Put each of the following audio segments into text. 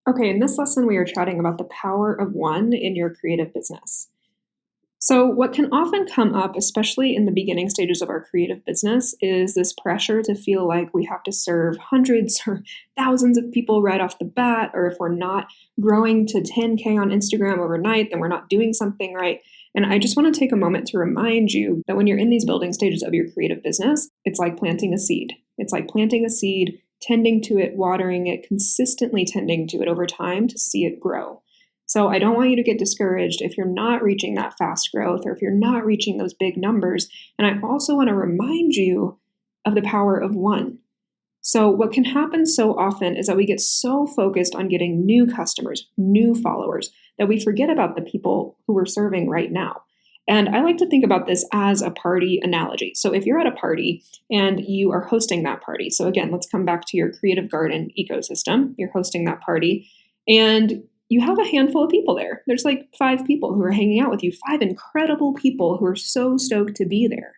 Okay, in this lesson, we are chatting about the power of one in your creative business. So, what can often come up, especially in the beginning stages of our creative business, is this pressure to feel like we have to serve hundreds or thousands of people right off the bat, or if we're not growing to 10K on Instagram overnight, then we're not doing something right. And I just want to take a moment to remind you that when you're in these building stages of your creative business, it's like planting a seed. It's like planting a seed, tending to it, watering it, consistently tending to it over time to see it grow. So I don't want you to get discouraged if you're not reaching that fast growth or if you're not reaching those big numbers. And I also want to remind you of the power of one. So what can happen so often is that we get so focused on getting new customers, new followers, that we forget about the people who we're serving right now. And I like to think about this as a party analogy. So if you're at a party and you are hosting that party, so again, let's come back to your Creative Garden ecosystem. You're hosting that party and you have a handful of people there. There's like 5 people who are hanging out with you, 5 incredible people who are so stoked to be there.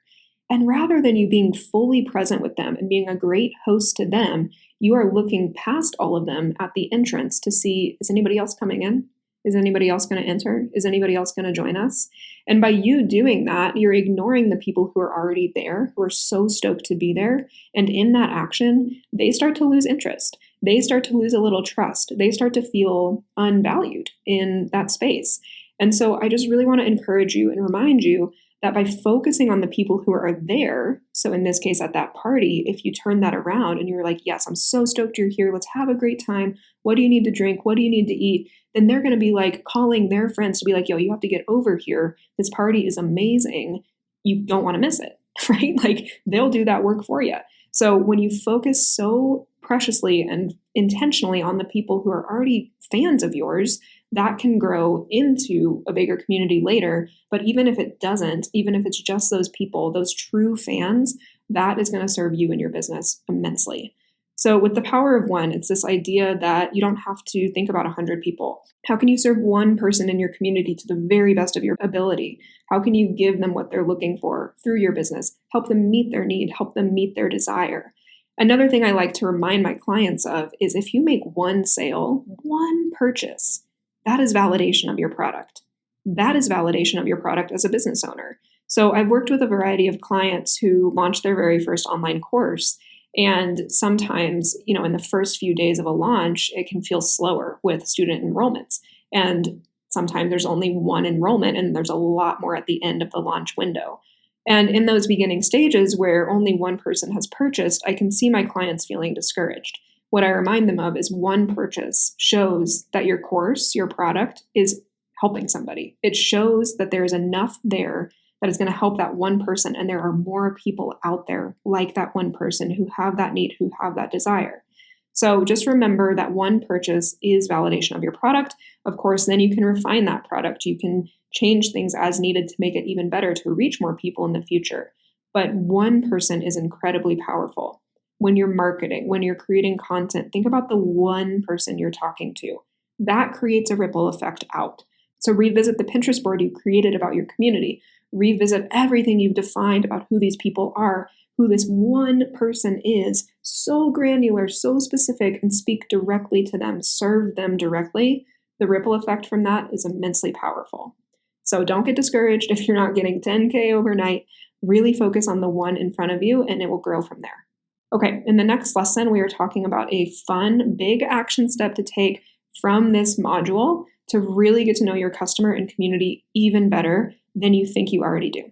And rather than you being fully present with them and being a great host to them, you are looking past all of them at the entrance to see, is anybody else coming in? Is anybody else going to enter? Is anybody else going to join us? And by you doing that, you're ignoring the people who are already there, who are so stoked to be there. And in that action, they start to lose interest. They start to lose a little trust. They start to feel unvalued in that space. And so I just really want to encourage you and remind you that by focusing on the people who are there, so in this case at that party, if you turn that around and you're like, yes, I'm so stoked you're here, let's have a great time. What do you need to drink? What do you need to eat? Then they're going to be like calling their friends to be like, yo, you have to get over here. This party is amazing. You don't want to miss it, right? Like they'll do that work for you. So when you focus so preciously and intentionally on the people who are already fans of yours, that can grow into a bigger community later. But even if it doesn't, even if it's just those people, those true fans, that is going to serve you and your business immensely. So with the power of one, it's this idea that you don't have to think about 100 people. How can you serve one person in your community to the very best of your ability? How can you give them what they're looking for through your business? Help them meet their need, help them meet their desire. Another thing I like to remind my clients of is if you make one sale, one purchase, that is validation of your product. That is validation of your product as a business owner. So I've worked with a variety of clients who launched their very first online course. And sometimes, in the first few days of a launch, it can feel slower with student enrollments. And sometimes there's only one enrollment and there's a lot more at the end of the launch window. And in those beginning stages where only one person has purchased, I can see my clients feeling discouraged. What I remind them of is one purchase shows that your course, your product is helping somebody. It shows that there is enough there that is going to help that one person. And there are more people out there like that one person who have that need, who have that desire. So just remember that one purchase is validation of your product. Of course, then you can refine that product. You can change things as needed to make it even better to reach more people in the future. But one person is incredibly powerful. When you're marketing, when you're creating content, think about the one person you're talking to. That creates a ripple effect out. So revisit the Pinterest board you created about your community. Revisit everything you've defined about who these people are, who this one person is, so granular, so specific, and speak directly to them, serve them directly. The ripple effect from that is immensely powerful. So don't get discouraged if you're not getting 10K overnight. Really focus on the one in front of you and it will grow from there. Okay, in the next lesson, we are talking about a fun, big action step to take from this module to really get to know your customer and community even better than you think you already do.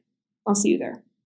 I'll see you there.